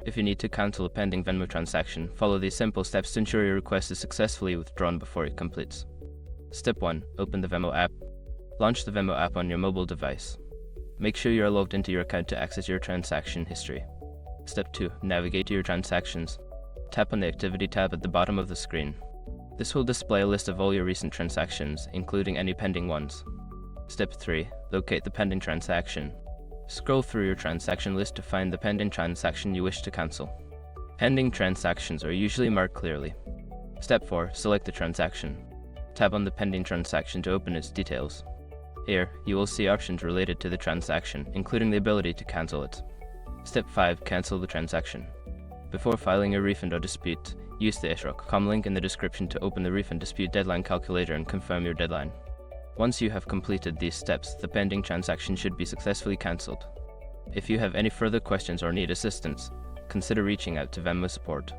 If you need to cancel a pending Venmo transaction, follow these simple steps to ensure your request is successfully withdrawn before it completes. Step 1. Open the Venmo app. Launch the Venmo app on your mobile device. Make sure you are logged into your account to access your transaction history. Step 2. Navigate to your transactions. Tap on the Activity tab at the bottom of the screen. This will display a list of all your recent transactions, including any pending ones. Step 3. Locate the pending transaction. Scroll through your transaction list to find the pending transaction you wish to cancel. Pending transactions are usually marked clearly. Step 4. Select the transaction. Tap on the pending transaction to open its details. Here, you will see options related to the transaction, including the ability to cancel it. Step 5. Cancel the transaction. Before filing a refund or dispute, use the issue.com link in the description to open the refund dispute deadline calculator and confirm your deadline. Once you have completed these steps, the pending transaction should be successfully cancelled. If you have any further questions or need assistance, consider reaching out to Venmo support.